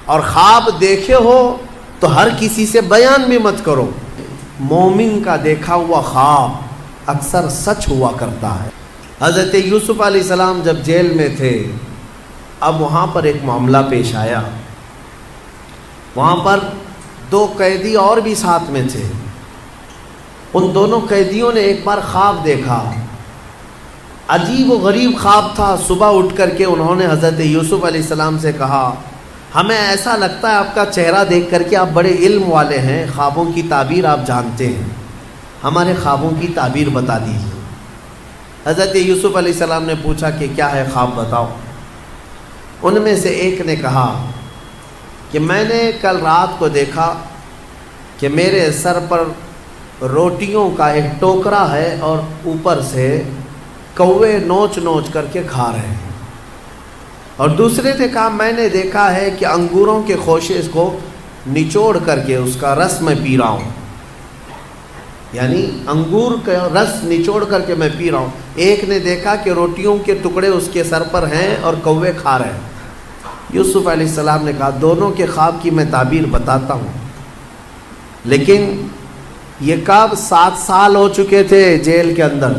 اور خواب دیکھے ہو تو ہر کسی سے بیان بھی مت کرو۔ مومن کا دیکھا ہوا خواب اکثر سچ ہوا کرتا ہے۔ حضرت یوسف علیہ السلام جب جیل میں تھے، اب وہاں پر ایک معاملہ پیش آیا۔ وہاں پر 2 قیدی اور بھی ساتھ میں تھے۔ ان دونوں قیدیوں نے ایک بار خواب دیکھا، عجیب و غریب خواب تھا۔ صبح اٹھ کر کے انہوں نے حضرت یوسف علیہ السلام سے کہا، ہمیں ایسا لگتا ہے آپ کا چہرہ دیکھ کر کے آپ بڑے علم والے ہیں، خوابوں کی تعبیر آپ جانتے ہیں، ہمارے خوابوں کی تعبیر بتا دیجیے۔ حضرت یوسف علیہ السلام نے پوچھا کہ کیا ہے خواب بتاؤ۔ ان میں سے ایک نے کہا کہ میں نے کل رات کو دیکھا کہ میرے سر پر روٹیوں کا ایک ٹوکرا ہے اور اوپر سے کوے نوچ نوچ کر کے کھا رہے ہیں۔ اور دوسرے نے کہا میں نے دیکھا ہے کہ انگوروں کے خوشے کو نچوڑ کر کے اس کا رس میں پی رہا ہوں، یعنی انگور کا رس نچوڑ کر کے میں پی رہا ہوں۔ ایک نے دیکھا کہ روٹیوں کے ٹکڑے اس کے سر پر ہیں اور کوے کھا رہے ہیں۔ یوسف علیہ السلام نے کہا دونوں کے خواب کی میں تعبیر بتاتا ہوں، لیکن یہ کب 7 سال ہو چکے تھے جیل کے اندر۔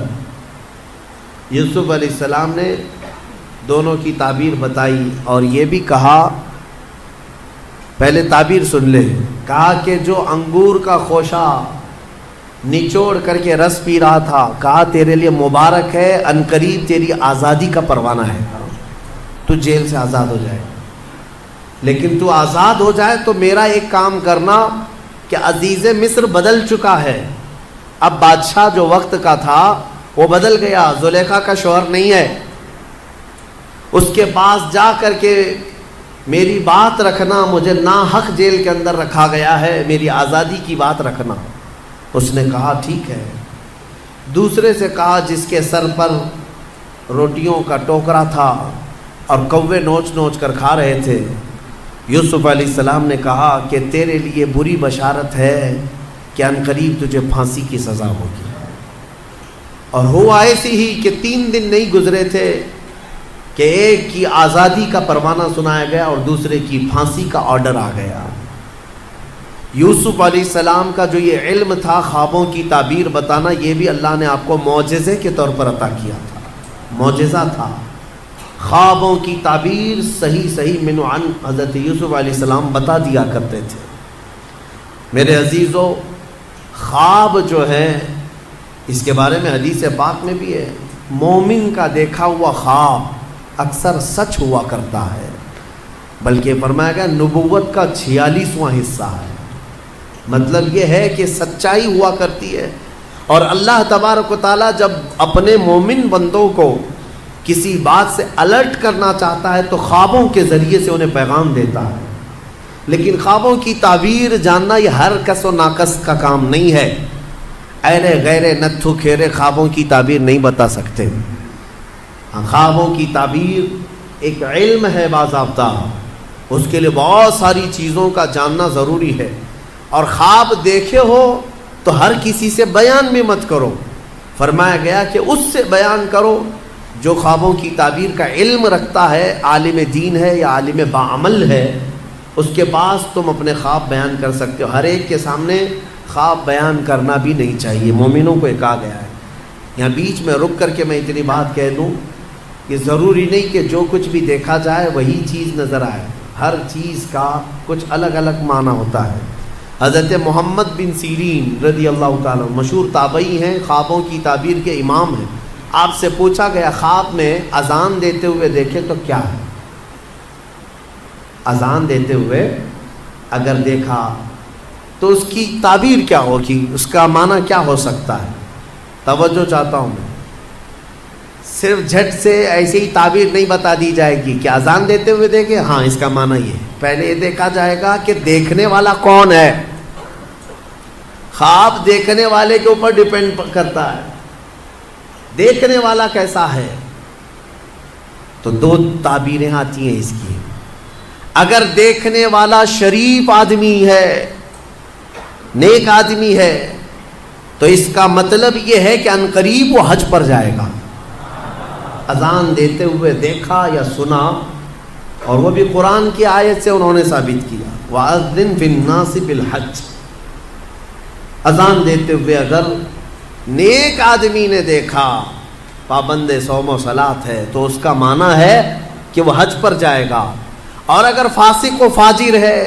یوسف علیہ السلام نے دونوں کی تعبیر بتائی اور یہ بھی کہا، پہلے تعبیر سن لے، کہا کہ جو انگور کا خوشہ نچوڑ کر کے رس پی رہا تھا، کہا تیرے لیے مبارک ہے، عنقریب تیری آزادی کا پروانہ ہے، تو جیل سے آزاد ہو جائے۔ لیکن تو آزاد ہو جائے تو میرا ایک کام کرنا کہ عزیز مصر بدل چکا ہے، اب بادشاہ جو وقت کا تھا وہ بدل گیا، زلیخا کا شوہر نہیں ہے، اس کے پاس جا کر کے میری بات رکھنا، مجھے ناحق جیل کے اندر رکھا گیا ہے، میری آزادی کی بات رکھنا۔ اس نے کہا ٹھیک ہے۔ دوسرے سے کہا جس کے سر پر روٹیوں کا ٹوکرا تھا اور کوے نوچ نوچ کر کھا رہے تھے، یوسف علیہ السلام نے کہا کہ تیرے لیے بری بشارت ہے کہ عنقریب تجھے پھانسی کی سزا ہوگی۔ اور ہوا ایسی ہی کہ 3 دن نہیں گزرے تھے کہ ایک کی آزادی کا پروانہ سنایا گیا اور دوسرے کی پھانسی کا آرڈر آ گیا۔ یوسف علیہ السلام کا جو یہ علم تھا خوابوں کی تعبیر بتانا، یہ بھی اللہ نے آپ کو معجزے کے طور پر عطا کیا تھا، معجزہ تھا۔ خوابوں کی تعبیر صحیح من عن حضرت یوسف علیہ السلام بتا دیا کرتے تھے۔ میرے عزیزو، خواب جو ہے اس کے بارے میں حدیث پاک میں بھی ہے، مومن کا دیکھا ہوا خواب اکثر سچ ہوا کرتا ہے، بلکہ فرمایا گیا نبوت کا 46واں حصہ ہے۔ مطلب یہ ہے کہ سچائی ہوا کرتی ہے، اور اللہ تبارک و تعالیٰ جب اپنے مومن بندوں کو کسی بات سے الرٹ کرنا چاہتا ہے تو خوابوں کے ذریعے سے انہیں پیغام دیتا ہے۔ لیکن خوابوں کی تعبیر جاننا یہ ہر کس و ناکس کا کام نہیں ہے۔ ایرے غیرے نتھو کھیرے خوابوں کی تعبیر نہیں بتا سکتے۔ خوابوں کی تعبیر ایک علم ہے باضابطہ، اس کے لیے بہت ساری چیزوں کا جاننا ضروری ہے۔ اور خواب دیکھے ہو تو ہر کسی سے بیان بھی مت کرو، فرمایا گیا کہ اس سے بیان کرو جو خوابوں کی تعبیر کا علم رکھتا ہے، عالم دین ہے یا عالم باعمل ہے، اس کے پاس تم اپنے خواب بیان کر سکتے ہو۔ ہر ایک کے سامنے خواب بیان کرنا بھی نہیں چاہیے، مومنوں کو یہ کہا گیا ہے۔ یہاں بیچ میں رک کر کے میں اتنی بات کہہ دوں کہ ضروری نہیں کہ جو کچھ بھی دیکھا جائے وہی چیز نظر آئے، ہر چیز کا کچھ الگ الگ معنی ہوتا ہے۔ حضرت محمد بن سیرین رضی اللہ تعالیٰ مشہور تابعی ہیں، خوابوں کی تعبیر کے امام ہیں۔ آپ سے پوچھا گیا خواب میں اذان دیتے ہوئے دیکھے تو کیا ہے؟ اذان دیتے ہوئے اگر دیکھا تو اس کی تعبیر کیا ہوگی، اس کا معنی کیا ہو سکتا ہے؟ توجہ چاہتا ہوں میں، صرف جھٹ سے ایسے ہی تعبیر نہیں بتا دی جائے گی کہ اذان دیتے ہوئے دیکھے، ہاں اس کا معنی یہ ہے۔ پہلے یہ دیکھا جائے گا کہ دیکھنے والا کون ہے۔ خواب دیکھنے والے کے اوپر ڈیپینڈ کرتا ہے، دیکھنے والا کیسا ہے۔ تو 2 تعبیریں آتی ہیں اس کی۔ اگر دیکھنے والا شریف آدمی ہے، نیک آدمی ہے، تو اس کا مطلب یہ ہے کہ عنقریب وہ حج پر جائے گا۔ اذان دیتے ہوئے دیکھا یا سنا اور وہ بھی قرآن کی آیت سے انہوں نے ثابت کیا، وَأَذِّن فِي النَّاسِ بِالْحَجِّ، اذان دیتے ہوئے اگر نیک آدمی نے دیکھا پابند صوم و صلاۃ ہے تو اس کا معنی ہے کہ وہ حج پر جائے گا، اور اگر فاسق و فاجر ہے،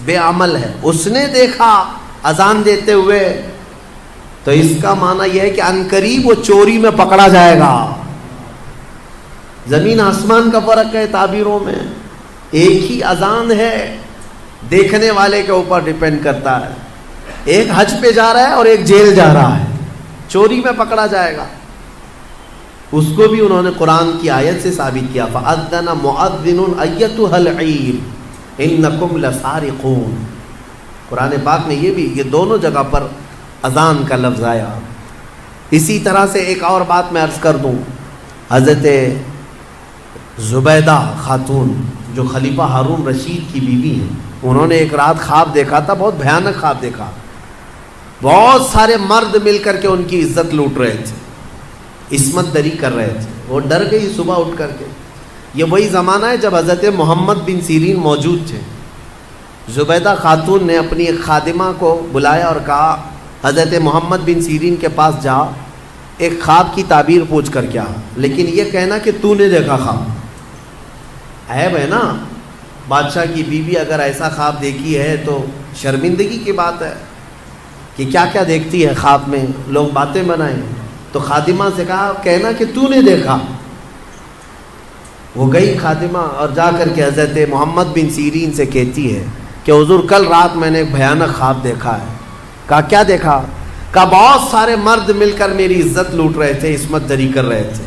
بے عمل ہے، اس نے دیکھا اذان دیتے ہوئے تو اس کا معنی یہ ہے کہ عنقریب وہ چوری میں پکڑا جائے گا۔ زمین آسمان کا فرق ہے تعبیروں میں، ایک ہی اذان ہے، دیکھنے والے کے اوپر ڈیپینڈ کرتا ہے، ایک حج پہ جا رہا ہے اور ایک جیل جا رہا ہے، چوری میں پکڑا جائے گا۔ اس کو بھی انہوں نے قرآن کی آیت سے ثابت کیا، فَأَذَّنَ مُؤَذِّنٌ أَيَّتُهَا الْعِيرُ إِنَّكُمْ لَسَارِقُونَ۔ قرآن پاک میں یہ دونوں جگہ پر اذان کا لفظ آیا۔ اسی طرح سے ایک اور بات میں عرض کر دوں، حضرت زبیدہ خاتون جو خلیفہ ہارون رشید کی بیوی ہیں، انہوں نے ایک رات خواب دیکھا تھا، بہت بھیانک خواب دیکھا، بہت سارے مرد مل کر کے ان کی عزت لوٹ رہے تھے، عصمت دری کر رہے تھے۔ وہ ڈر گئی صبح اٹھ کر کے۔ یہ وہی زمانہ ہے جب حضرت محمد بن سیرین موجود تھے۔ زبیدہ خاتون نے اپنی ایک خادمہ کو بلایا اور کہا حضرت محمد بن سیرین کے پاس جا، ایک خواب کی تعبیر پوچھ کر کیا، لیکن یہ کہنا کہ تو نے دیکھا خواب۔ عیب ہے نا، بادشاہ کی بیوی اگر ایسا خواب دیکھی ہے تو شرمندگی کی بات ہے کہ کیا کیا دیکھتی ہے خواب میں، لوگ باتیں بنائیں۔ تو خادمہ سے کہا کہنا کہ تو نے دیکھا۔ وہ گئی خادمہ اور جا کر کے حضرت محمد بن سیرین سے کہتی ہے کہ حضور کل رات میں نے ایک بھیانک خواب دیکھا ہے۔ کہا کیا دیکھا؟ کہا بہت سارے مرد مل کر میری عزت لوٹ رہے تھے، عصمت دری کر رہے تھے۔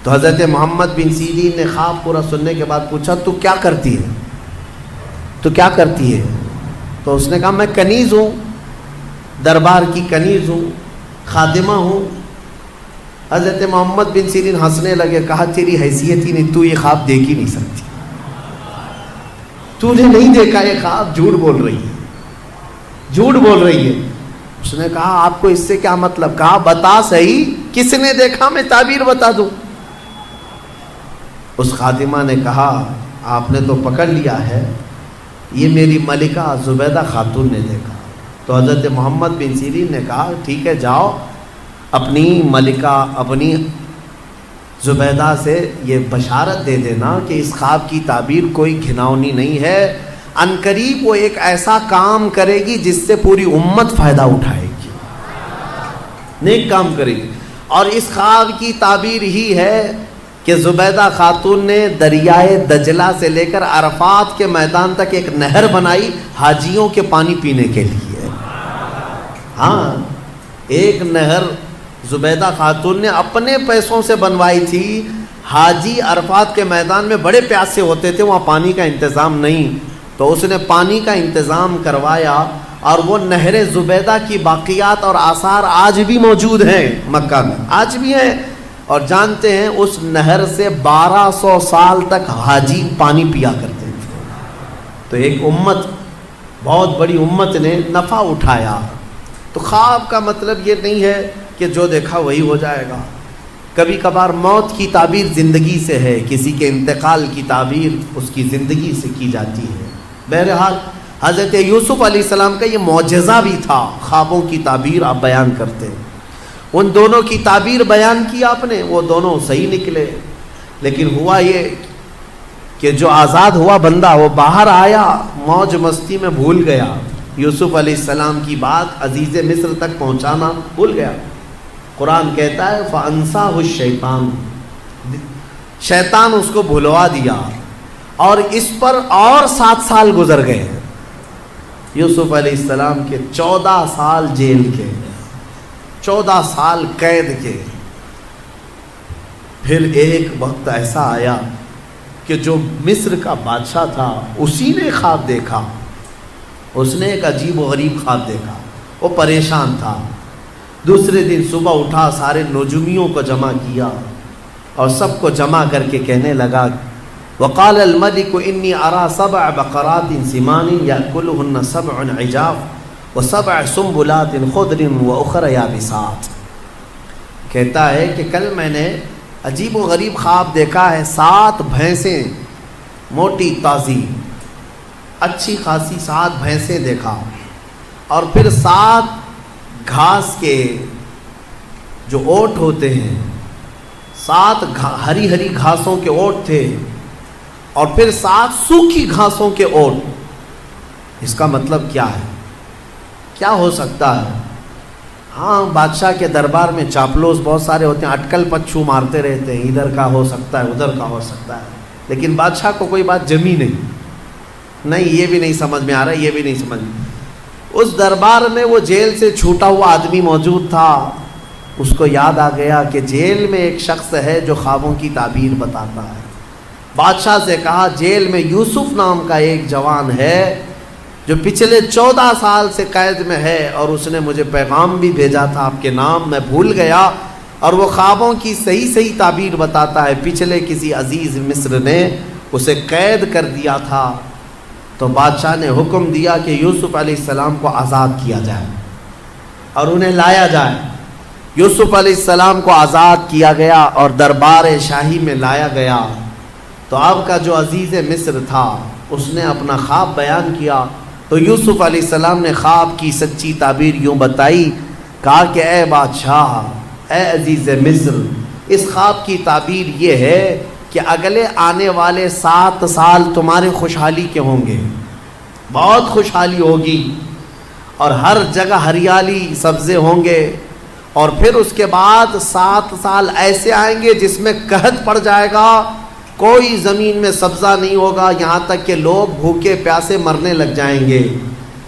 تو حضرت محمد بن سیرین نے خواب پورا سننے کے بعد پوچھا تو کیا کرتی ہے؟ تو کیا کرتی ہے؟ تو اس نے کہا میں کنیز ہوں، دربار کی کنیز ہوں، خادمہ ہوں۔ حضرت محمد بن سیرین ہنسنے لگے، کہا تیری حیثیت ہی نہیں، تو یہ خواب دیکھ ہی نہیں سکتی، تو نے نہیں دیکھا یہ خواب، جھوٹ بول رہی ہے، جھوٹ بول رہی ہے۔ اس نے کہا آپ کو اس سے کیا مطلب؟ کہا بتا صحیح کس نے دیکھا، میں تعبیر بتا دوں۔ اس خادمہ نے کہا آپ نے تو پکڑ لیا ہے، یہ میری ملکہ زبیدہ خاتون نے دیکھا۔ تو حضرت محمد بن سیرین نے کہا ٹھیک ہے جاؤ اپنی ملکہ اپنی زبیدہ سے یہ بشارت دے دینا کہ اس خواب کی تعبیر کوئی گھناؤنی نہیں ہے، عنقریب وہ ایک ایسا کام کرے گی جس سے پوری امت فائدہ اٹھائے گی، نیک کام کرے گی۔ اور اس خواب کی تعبیر ہی ہے کہ زبیدہ خاتون نے دریائے دجلہ سے لے کر عرفات کے میدان تک ایک نہر بنائی حاجیوں کے پانی پینے کے لیے۔ ہاں، ایک نہر زبیدہ خاتون نے اپنے پیسوں سے بنوائی تھی۔ حاجی عرفات کے میدان میں بڑے پیاسے ہوتے تھے، وہاں پانی کا انتظام نہیں، تو اس نے پانی کا انتظام کروایا، اور وہ نہر زبیدہ کی باقیات اور آثار آج بھی موجود ہیں مکہ میں، آج بھی ہیں۔ اور جانتے ہیں اس نہر سے 1200 سال تک حاجی پانی پیا کرتے تھے۔ تو ایک امت، بہت بڑی امت نے نفع اٹھایا۔ تو خواب کا مطلب یہ نہیں ہے کہ جو دیکھا وہی ہو جائے گا۔ کبھی کبھار موت کی تعبیر زندگی سے ہے، کسی کے انتقال کی تعبیر اس کی زندگی سے کی جاتی ہے۔ بہرحال حضرت یوسف علیہ السلام کا یہ معجزہ بھی تھا، خوابوں کی تعبیر آپ بیان کرتے ہیں۔ ان دونوں کی تعبیر بیان کی آپ نے، وہ دونوں صحیح نکلے، لیکن ہوا یہ کہ جو آزاد ہوا بندہ وہ باہر آیا، موج مستی میں بھول گیا، یوسف علیہ السلام کی بات عزیز مصر تک پہنچانا بھول گیا۔ قرآن کہتا ہے فَأَنْسَاهُ الشَّيْطَانُ، شیطان اس کو بھلوا دیا، اور اس پر اور 7 سال گزر گئے۔ یوسف علیہ السلام کے 14 سال جیل کے، 14 سال قید کے۔ پھر ایک وقت ایسا آیا کہ جو مصر کا بادشاہ تھا اسی نے خواب دیکھا، اس نے ایک عجیب و غریب خواب دیکھا، وہ پریشان تھا۔ دوسرے دن صبح اٹھا، سارے نجومیوں کو جمع کیا اور سب کو جمع کر کے کہنے لگا وقال الملك انی ارى 7 بقرات سمان یاکلهن 7 عجاف و7 سنبلات خضر واخر یابسات۔ کہتا ہے کہ کل میں نے عجیب و غریب خواب دیکھا ہے، 7 بھینسیں موٹی تازی اچھی خاصی 7 بھینسیں دیکھا، اور پھر 7 گھاس کے جو اوٹ ہوتے ہیں، 7 ہری ہری گھاسوں کے اوٹ تھے، اور پھر 7 سوکھی گھاسوں کے اوٹ۔ اس کا مطلب کیا ہے؟ کیا ہو سکتا ہے؟ ہاں، بادشاہ کے دربار میں چاپلوس بہت سارے ہوتے ہیں، اٹکل پچھو مارتے رہتے ہیں، ادھر کا ہو سکتا ہے ادھر کا ہو سکتا ہے، لیکن بادشاہ کو کوئی بات جمی نہیں، یہ بھی نہیں سمجھ میں آ رہا، یہ بھی نہیں سمجھ میں۔ اس دربار میں وہ جیل سے چھوٹا ہوا آدمی موجود تھا، اس کو یاد آ گیا کہ جیل میں ایک شخص ہے جو خوابوں کی تعبیر بتاتا ہے۔ بادشاہ سے کہا جیل میں یوسف نام کا ایک جوان ہے جو پچھلے 14 سال سے قید میں ہے، اور اس نے مجھے پیغام بھی بھیجا تھا آپ کے نام، میں بھول گیا، اور وہ خوابوں کی صحیح تعبیر بتاتا ہے۔ پچھلے کسی عزیز مصر نے اسے قید کر دیا تھا، تو بادشاہ نے حکم دیا کہ یوسف علیہ السلام کو آزاد کیا جائے اور انہیں لایا جائے۔ یوسف علیہ السلام کو آزاد کیا گیا اور دربار شاہی میں لایا گیا، تو آپ کا جو عزیز مصر تھا اس نے اپنا خواب بیان کیا، تو یوسف علیہ السلام نے خواب کی سچی تعبیر یوں بتائی، کہا کہ اے بادشاہ، اے عزیز مصر، اس خواب کی تعبیر یہ ہے کہ اگلے آنے والے 7 سال تمہارے خوشحالی کے ہوں گے، بہت خوشحالی ہوگی، اور ہر جگہ ہریالی سبزے ہوں گے، اور پھر اس کے بعد 7 سال ایسے آئیں گے جس میں قحط پڑ جائے گا، کوئی زمین میں سبزہ نہیں ہوگا، یہاں تک کہ لوگ بھوکے پیاسے مرنے لگ جائیں گے۔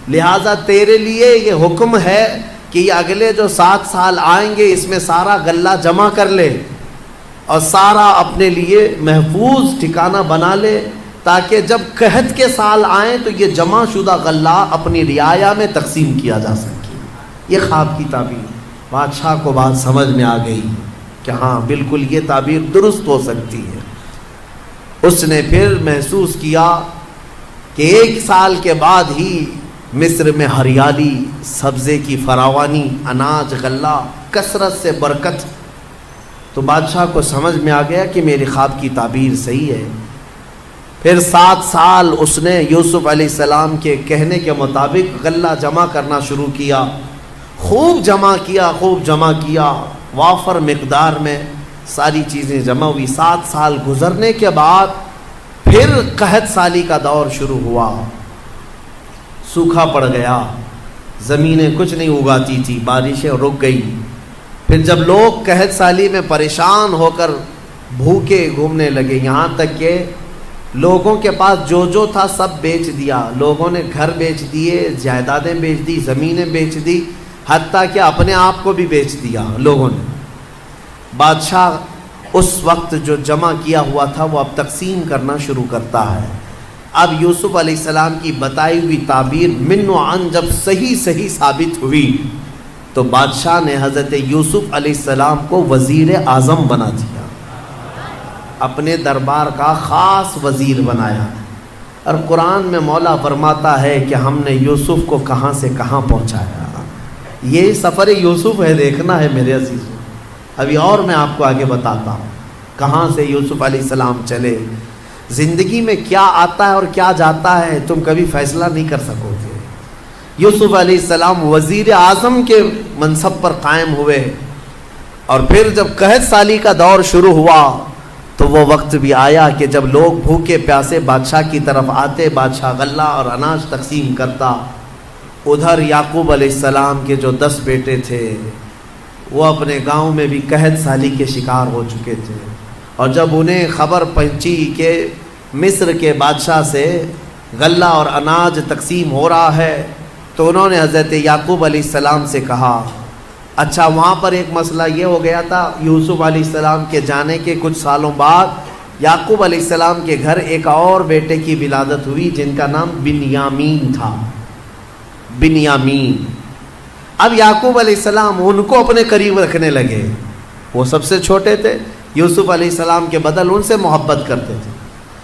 لہٰذا تیرے لیے یہ حکم ہے کہ یہ اگلے جو 7 سال آئیں گے اس میں سارا غلہ جمع کر لے اور سارا اپنے لیے محفوظ ٹھکانہ بنا لے، تاکہ جب قحط کے سال آئیں تو یہ جمع شدہ غلہ اپنی رعایا میں تقسیم کیا جا سکے۔ یہ خواب کی تعبیر۔ بادشاہ کو بات سمجھ میں آ گئی کہ ہاں بالکل یہ تعبیر درست ہو سکتی ہے۔ اس نے پھر محسوس کیا کہ 1 سال کے بعد ہی مصر میں ہریالی، سبزے کی فراوانی، اناج، غلہ، کثرت سے برکت۔ تو بادشاہ کو سمجھ میں آ گیا کہ میری خواب کی تعبیر صحیح ہے۔ پھر 7 سال اس نے یوسف علیہ السلام کے کہنے کے مطابق غلہ جمع کرنا شروع کیا، خوب جمع کیا، وافر مقدار میں ساری چیزیں جمع ہوئی۔ 7 سال گزرنے کے بعد پھر قحط سالی کا دور شروع ہوا، سوکھا پڑ گیا، زمینیں کچھ نہیں اگاتی تھی، بارشیں رک گئی۔ پھر جب لوگ قحط سالی میں پریشان ہو کر بھوکے گھومنے لگے، یہاں تک کہ لوگوں کے پاس جو تھا سب بیچ دیا، لوگوں نے گھر بیچ دیے، جائیدادیں بیچ دی، زمینیں بیچ دی، حتیٰ کہ اپنے آپ کو بھی بیچ دیا لوگوں نے۔ بادشاہ اس وقت جو جمع کیا ہوا تھا وہ اب تقسیم کرنا شروع کرتا ہے۔ اب یوسف علیہ السلام کی بتائی ہوئی تعبیر من و عن جب صحیح ثابت ہوئی، تو بادشاہ نے حضرت یوسف علیہ السلام کو وزیر اعظم بنا دیا، اپنے دربار کا خاص وزیر بنایا۔ اور قرآن میں مولا فرماتا ہے کہ ہم نے یوسف کو کہاں سے کہاں پہنچایا۔ یہ سفر یوسف ہے، دیکھنا ہے میرے عزیزوں۔ ابھی اور میں آپ کو آگے بتاتا ہوں کہاں سے یوسف علیہ السلام چلے۔ زندگی میں کیا آتا ہے اور کیا جاتا ہے تم کبھی فیصلہ نہیں کر سکو گے۔ یوسف علیہ السلام وزیر اعظم کے منصب پر قائم ہوئے، اور پھر جب قحط سالی کا دور شروع ہوا تو وہ وقت بھی آیا کہ جب لوگ بھوکے پیاسے بادشاہ کی طرف آتے، بادشاہ غلہ اور اناج تقسیم کرتا۔ ادھر یعقوب علیہ السلام کے جو 10 بیٹے تھے وہ اپنے گاؤں میں بھی قحط سالی کے شکار ہو چکے تھے، اور جب انہیں خبر پہنچی کہ مصر کے بادشاہ سے غلہ اور اناج تقسیم ہو رہا ہے، تو انہوں نے حضرت یعقوب علیہ السلام سے کہا اچھا وہاں پر ایک مسئلہ یہ ہو گیا تھا، یوسف علیہ السلام کے جانے کے کچھ سالوں بعد یعقوب علیہ السلام کے گھر ایک اور بیٹے کی ولادت ہوئی جن کا نام بنیامین تھا، بنیامین۔ اب یعقوب علیہ السلام ان کو اپنے قریب رکھنے لگے، وہ سب سے چھوٹے تھے، یوسف علیہ السلام کے بدل ان سے محبت کرتے تھے،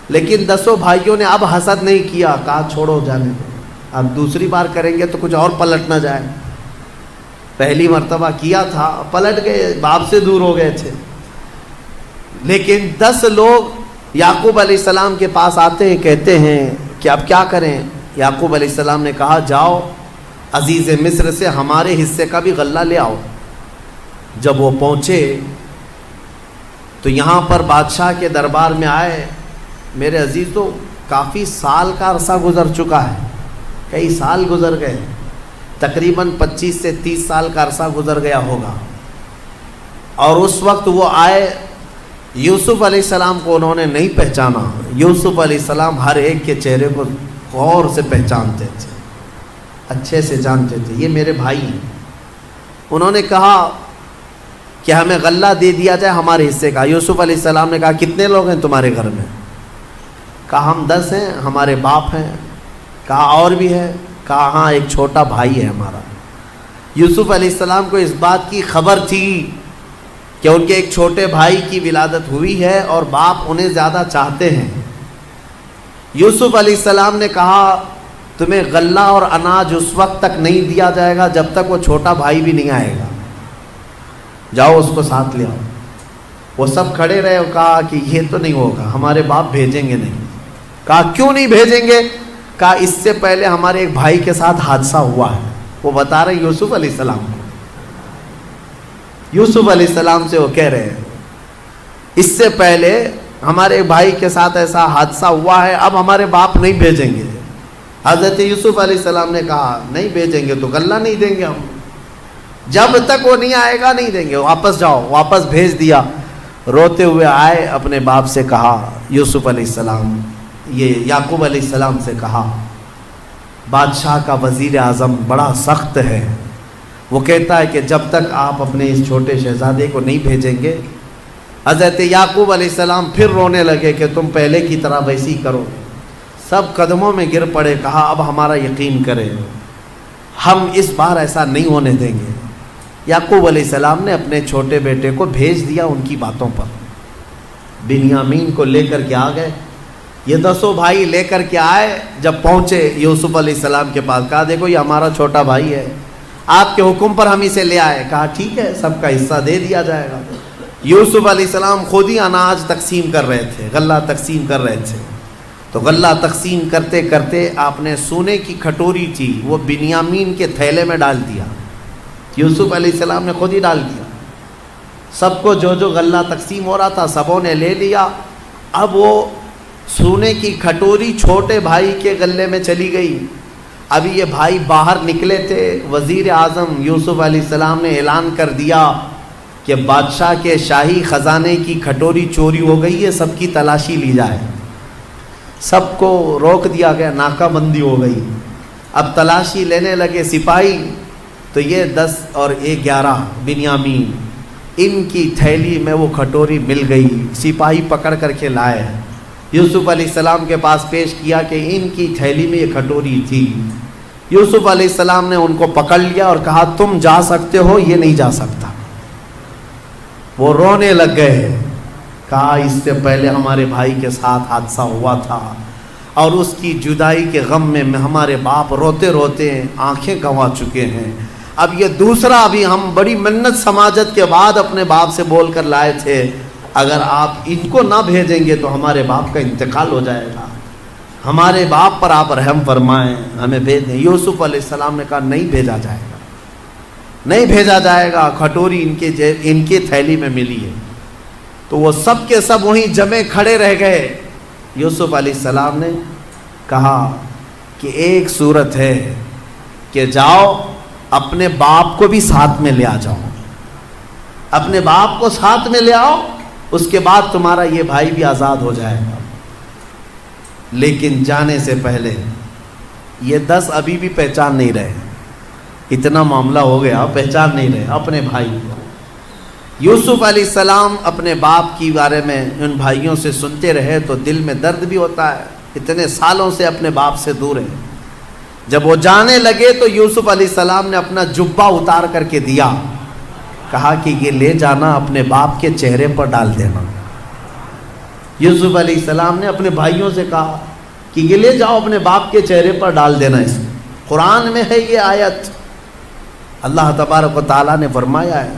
لیکن 10 بھائیوں نے اب حسد نہیں کیا، کہا چھوڑو جانے دو، اب دوسری بار کریں گے تو کچھ اور پلٹ نہ جائے۔ پہلی مرتبہ کیا تھا، پلٹ گئے، باپ سے دور ہو گئے تھے، لیکن 10 لوگ یعقوب علیہ السلام کے پاس آتے ہیں، کہتے ہیں کہ اب کیا کریں؟ یعقوب علیہ السلام نے کہا جاؤ عزیز مصر سے ہمارے حصے کا بھی غلہ لے آؤ۔ جب وہ پہنچے تو یہاں پر بادشاہ کے دربار میں آئے، میرے عزیز تو کافی سال کا عرصہ گزر چکا ہے، کئی سال گزر گئے، تقریباً 25 سے 30 سال کا عرصہ گزر گیا ہوگا، اور اس وقت وہ آئے، یوسف علیہ السلام کو انہوں نے نہیں پہچانا۔ یوسف علیہ السلام ہر ایک کے چہرے کو غور سے پہچانتے تھے، اچھے سے جانتے تھے، یہ میرے بھائی ہیں۔ انہوں نے کہا کہ ہمیں غلہ دے دیا جائے ہمارے حصے کا۔ یوسف علیہ السلام نے کہا کتنے لوگ ہیں تمہارے گھر میں؟ کہا ہم 10 ہیں، ہمارے باپ ہیں۔ کہا اور بھی ہے؟ کہا ہاں ایک چھوٹا بھائی ہے ہمارا۔ یوسف علیہ السلام کو اس بات کی خبر تھی کہ ان کے ایک چھوٹے بھائی کی ولادت ہوئی ہے اور باپ انہیں زیادہ چاہتے ہیں۔ یوسف علیہ السلام نے کہا تمہیں غلہ اور اناج اس وقت تک نہیں دیا جائے گا جب تک وہ چھوٹا بھائی بھی نہیں آئے گا، جاؤ اس کو ساتھ لے آؤ۔ وہ سب کھڑے رہے اور کہا کہ یہ تو نہیں ہوگا، ہمارے باپ بھیجیں گے نہیں۔ کہا کیوں نہیں بھیجیں گے؟ کہا اس سے پہلے ہمارے ایک بھائی کے ساتھ حادثہ ہوا ہے۔ وہ بتا رہے یوسف علیہ السلام کو، یوسف علیہ السلام سے وہ کہہ رہے ہیں اس سے پہلے ہمارے بھائی کے ساتھ ایسا حادثہ ہوا ہے، اب ہمارے باپ نہیں بھیجیں گے۔ حضرت یوسف علیہ السلام نے کہا نہیں بھیجیں گے تو غلہ نہیں دیں گے ہم، جب تک وہ نہیں آئے گا نہیں دیں گے، واپس جاؤ۔ واپس بھیج دیا۔ روتے ہوئے آئے، اپنے باپ سے کہا، یوسف علیہ السلام یہ یعقوب علیہ السلام سے کہا بادشاہ کا وزیر اعظم بڑا سخت ہے، وہ کہتا ہے کہ جب تک آپ اپنے اس چھوٹے شہزادے کو نہیں بھیجیں گے۔ حضرت یعقوب علیہ السلام پھر رونے لگے کہ تم پہلے کی طرح ویسی کرو۔ سب قدموں میں گر پڑے، کہا اب ہمارا یقین کرے، ہم اس بار ایسا نہیں ہونے دیں گے۔ یعقوب علیہ السلام نے اپنے چھوٹے بیٹے کو بھیج دیا ان کی باتوں پر، بنیامین کو لے کر کے آ گئے۔ یہ 10 بھائی لے کر کے آئے، جب پہنچے یوسف علیہ السلام کے پاس، کہا دیکھو یہ ہمارا چھوٹا بھائی ہے، آپ کے حکم پر ہم اسے لے آئے۔ کہا ٹھیک ہے، سب کا حصہ دے دیا جائے گا۔ یوسف علیہ السلام خود ہی اناج تقسیم کر رہے تھے، غلہ تقسیم کر رہے تھے، تو غلہ تقسیم کرتے کرتے آپ نے سونے کی کھٹوری تھی وہ بنیامین کے تھیلے میں ڈال دیا۔ یوسف علیہ السلام نے خود ہی ڈال دیا۔ سب کو جو جو غلہ تقسیم ہو رہا تھا سبوں نے لے لیا۔ اب وہ سونے کی کھٹوری چھوٹے بھائی کے غلے میں چلی گئی۔ ابھی یہ بھائی باہر نکلے تھے، وزیر اعظم یوسف علیہ السلام نے اعلان کر دیا کہ بادشاہ کے شاہی خزانے کی کھٹوری چوری ہو گئی ہے، سب کی تلاشی لی جائے۔ سب کو روک دیا گیا، ناکہ بندی ہو گئی۔ اب تلاشی لینے لگے سپاہی، تو یہ 10 اور 11 بنیامین، ان کی تھیلی میں وہ کھٹوری مل گئی۔ سپاہی پکڑ کر کے لائے، یوسف علیہ السلام کے پاس پیش کیا کہ ان کی تھیلی میں یہ کھٹوری تھی۔ یوسف علیہ السلام نے ان کو پکڑ لیا اور کہا تم جا سکتے ہو، یہ نہیں جا سکتا۔ وہ رونے لگ گئے، کہا اس سے پہلے ہمارے بھائی کے ساتھ حادثہ ہوا تھا اور اس کی جدائی کے غم میں ہمارے باپ روتے روتے آنکھیں گنوا چکے ہیں، اب یہ دوسرا، ابھی ہم بڑی منت سماجت کے بعد اپنے باپ سے بول کر لائے تھے، اگر آپ ان کو نہ بھیجیں گے تو ہمارے باپ کا انتقال ہو جائے گا، ہمارے باپ پر آپ رحم فرمائیں، ہمیں بھیج دیں۔ یوسف علیہ السلام نے کہا نہیں بھیجا جائے گا، نہیں بھیجا جائے گا، کھٹوری ان کی تھیلی میں ملی ہے۔ تو وہ سب کے سب وہیں جمے کھڑے رہ گئے۔ یوسف علیہ السلام نے کہا کہ ایک صورت ہے کہ جاؤ اپنے باپ کو بھی ساتھ میں لے آ جاؤ، اپنے باپ کو ساتھ میں لے آؤ، اس کے بعد تمہارا یہ بھائی بھی آزاد ہو جائے گا۔ لیکن جانے سے پہلے یہ 10 ابھی بھی پہچان نہیں رہے، اتنا معاملہ ہو گیا، پہچان نہیں رہے اپنے بھائی کو۔ یوسف علیہ السلام اپنے باپ کی بارے میں ان بھائیوں سے سنتے رہے تو دل میں درد بھی ہوتا ہے، اتنے سالوں سے اپنے باپ سے دور ہیں۔ جب وہ جانے لگے تو یوسف علیہ السلام نے اپنا جبہ اتار کر کے دیا، کہا کہ یہ لے جانا اپنے باپ کے چہرے پر ڈال دینا۔ یوسف علیہ السلام نے اپنے بھائیوں سے کہا کہ یہ لے جاؤ اپنے باپ کے چہرے پر ڈال دینا۔ اس قرآن میں ہے یہ آیت، اللہ تبارک و تعالیٰ نے فرمایا ہے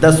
10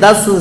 10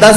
10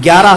11